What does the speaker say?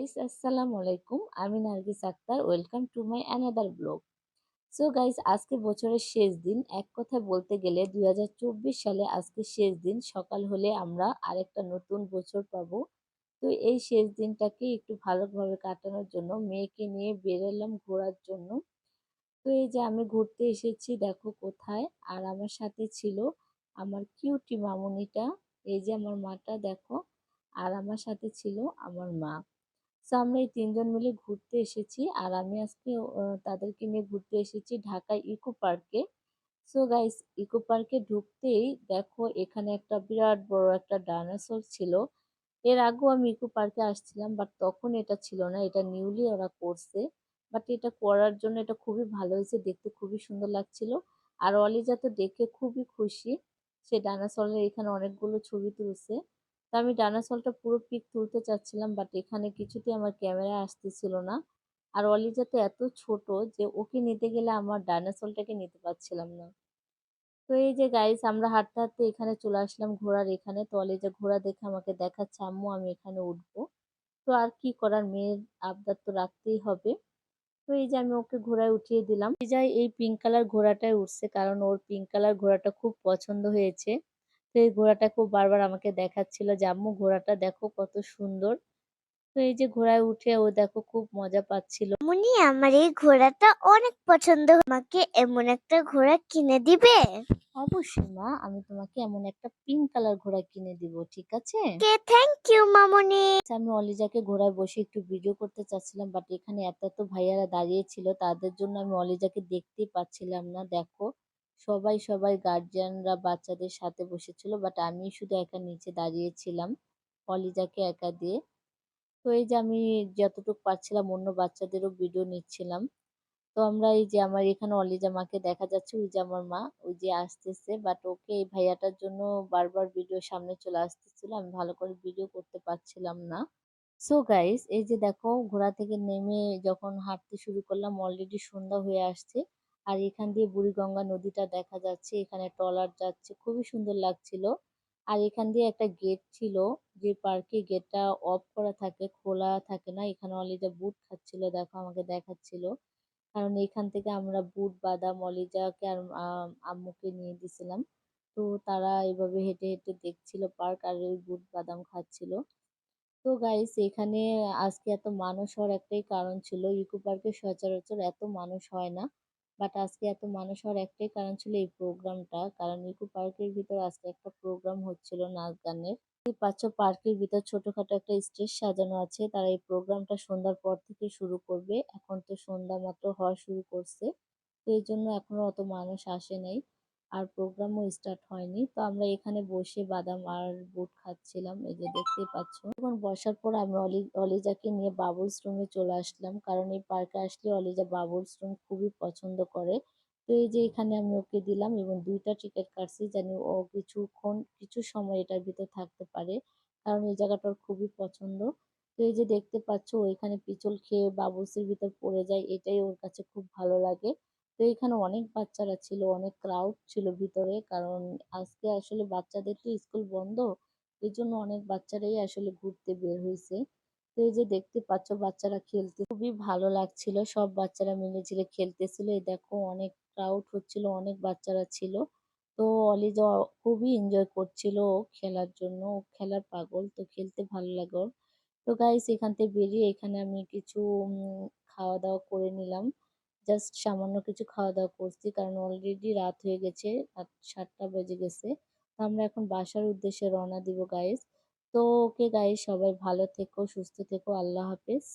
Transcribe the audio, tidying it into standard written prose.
আসসালামু আলাইকুম। আমি Nargis Akter. Welcome to my another blog. So guys, আজকে বছরের শেষ দিন। এক কথায় বলতে গেলে ২০২৪ সালে আজকে শেষ দিন। সকাল হলে আমরা আরেকটা নতুন বছর পাবো। তো এই শেষ দিনটাকে একটু ভালোভাবে কাটানোর জন্য মেয়েকে নিয়ে বেরোলাম ঘোরার জন্য। তো এই যে আমি ঘুরতে এসেছি দেখো কোথায়। আর আমার সাথে ছিল আমার কিউটি মামুনিটা। এই যে আমার মাটা দেখো। আর আমার সাথে ছিল আমার মা। সো আমরা এই ৩ জন মিলে ঘুরতে এসেছি। আর আমি আজকে তাদেরকে নিয়ে ঘুরতে এসেছি ঢাকা ইকো পার্কে। সো গাইস, ইকো পার্কে ঢুকতেই দেখো এখানে একটা বিরাট বড় একটা ডায়নোসর ছিল। এর আগেও আমি ইকো পার্কে আসছিলাম, বাট তখন এটা ছিল না, এটা নিউলি ওরা করছে। বাট এটা করার জন্য এটা খুবই ভালো হয়েছে, দেখতে খুবই সুন্দর লাগছিল। আর অলিজা তো দেখে খুবই খুশি। সে ডায়নোসরের এখানে অনেকগুলো ছবি তুলছে। তো আমি ডায়নোসরটা পুরো পিক তুলতে চাচ্ছিলাম, বাট এখানে কিছুতেই আমার ক্যামেরা আসতেছিল না। আর অলিজা তো এত ছোট যে ওকে নিতে গেলে আমার ডায়নোসরটাকে নিতে পারছিলাম না। তো এই যে গাইস, আমরা হাঁটতে হাঁটতে এখানে চলে আসলাম ঘোড়ার এখানে। তো অলিজা ঘোড়া দেখে আমাকে দেখাচ্ছে, আম্মু আমি এখানে উঠবো। তো আর কি করার, মেয়ের আবদার তো রাখতেই হবে। তো এই যে আমি ওকে ঘোড়ায় উঠিয়ে দিলাম। যাই এই পিঙ্ক কালার ঘোড়াটায় উঠছে, কারণ ওর পিঙ্ক কালার ঘোড়াটা খুব পছন্দ হয়েছে। তো এই ঘোড়াটা খুব বারবার আমাকে দেখাচ্ছিল যে আম্মু ঘোড়াটা দেখো কত সুন্দর। তো এই যে ঘোড়ায় উঠে ও দেখো খুব মজা পাচ্ছিল। মুনি আমার এই ঘোড়াটা অনেক পছন্দ, আমাকে এমন একটা ঘোড়া কিনে দিবে? অবশ্যই মা, আমি তোমাকে এমন একটা পিঙ্ক কালার ঘোড়া কিনে দিব, ঠিক আছে? কে থ্যাংক ইউ মামুনি। আমি অলিজাকে ঘোড়ায় বসে একটু ভিডিও করতে চাচ্ছিলাম, বাট এখানে এত এত ভাইয়ারা দাঁড়িয়ে ছিল, তাদের জন্য আমি অলিজাকে দেখতেই পাচ্ছিলাম না। দেখো সবাই গার্জিয়ানরা বাচ্চাদের সাথে বসেছিল, বাট আমি শুধু একা নিচে দাঁড়িয়েছিলাম অলিজাকে একা দিয়ে। তো এই যে আমি যতটুকু পারছিলাম অন্য বাচ্চাদেরও ভিডিও নিচ্ছিলাম। তো আমরা এই যে আমার এখানে অলিজা মাকে দেখা যাচ্ছে, ওই যে আমার মা ওই যে আসতেছে, বাট ওকে এই ভাইয়াটার জন্য বারবার ভিডিও সামনে চলে আসতেছিল, আমি ভালো করে ভিডিও করতে পারছিলাম না। সো গাইস, এই যে দেখো ঘোড়া থেকে নেমে যখন হাঁটতে শুরু করলাম অলরেডি সন্ধ্যা হয়ে আসছে। আর এখান দিয়ে বুড়িগঙ্গা নদীটা দেখা যাচ্ছে, এখানে ট্রলার যাচ্ছে, খুবই সুন্দর লাগছিল। আর এখান দিয়ে একটা গেট ছিল, যে পার্কে গেটটা অফ করা থাকে, খোলা থাকে না। এখানে অলিজা বুট খাচ্ছিল, দেখো আমাকে দেখাচ্ছিল। কারণ এখান থেকে আমরা বুট বাদাম অলিজাকে আর আম্মুকে নিয়ে দিছিলাম। তো তারা এভাবে হেঁটে হেঁটে দেখছিল পার্ক, আর ওই বুট বাদাম খাচ্ছিল। তো গাইস, এখানে আজকে এত মানুষ হওয়ার একটাই কারণ ছিল, ইকো পার্কে সচরাচর এত মানুষ হয় না। বাট আজকে এত মানুষ হওয়ার একটাই কারণ ছিল এই প্রোগ্রামটা, কারণ ইকো পার্কের ভিতর আজকে একটা প্রোগ্রাম হচ্ছিল নাচ গানের। দেখতেই পাচ্ছ পার্কের ভিতর ছোটখাটো একটা স্টেজ সাজানো আছে, তারা এই প্রোগ্রামটা সন্ধ্যার পর থেকে শুরু করবে। এখন তো সন্ধ্যা মাত্র হওয়া শুরু করছে, তো এই জন্য এখনো অত মানুষ আসে নাই। আর প্রোগ্রামও স্টার্ট হয়নি। তো আমরা এখানে বসে বাদাম আর বুট খাচ্ছিলাম, এই যে দেখতেই পাচ্ছ। এখন বসার পর আমি অলিজাকে নিয়ে বাবলস রুমে চলে আসলাম, কারণ এই পার্কে আসলে অলিজা বাবলস রুম খুবই পছন্দ করে। তো এই যে এখানে আমি ওকে দিলাম এবং 2টা টিকিট কাটছি, জানি ও কিছু সময় এটার ভিতর থাকতে পারে, কারণ এই জায়গাটা ওর খুবই পছন্দ। তো এই যে দেখতে পাচ্ছ ও এখানে পিছল খেয়ে বাবলসের ভিতর পড়ে যায়, এটাই ওর কাছে খুব ভালো লাগে। তো এখানে অনেক বাচ্চারা ছিল, অনেক ক্রাউড ছিল ভিতরে, কারণ আজকে আসলে বাচ্চাদের তো স্কুল বন্ধ, এই জন্য অনেক বাচ্চারাই আসলে ঘুরতে বের হয়েছে। তো এই যে দেখতে পাচ্ছ বাচ্চারা খেলতে খুবই ভালো লাগছিল, সব বাচ্চারা মিলেঝিলে খেলতেছিল। এই দেখো অনেক ক্রাউড হচ্ছিল, অনেক বাচ্চারা ছিল। তো অলিজা খুবই এনজয় করছিল ও খেলার জন্য, ও খেলার পাগল, তো খেলতে ভালো লাগে ওর। তো গাইস, এখান থেকে বেরিয়ে এখানে আমি কিছু খাওয়া দাওয়া করে নিলাম। জাস্ট সামান্য কিছু খাওয়া দাওয়া করছি, কারণ অলরেডি রাত হয়ে গেছে, রাত 7টা বেজে গেছে। তো আমরা এখন বাসার উদ্দেশ্যে রওনা দিব গাইস। তো ওকে গাইস, সবাই ভালো থেকো, সুস্থ থেকো, আল্লাহ হাফেজ।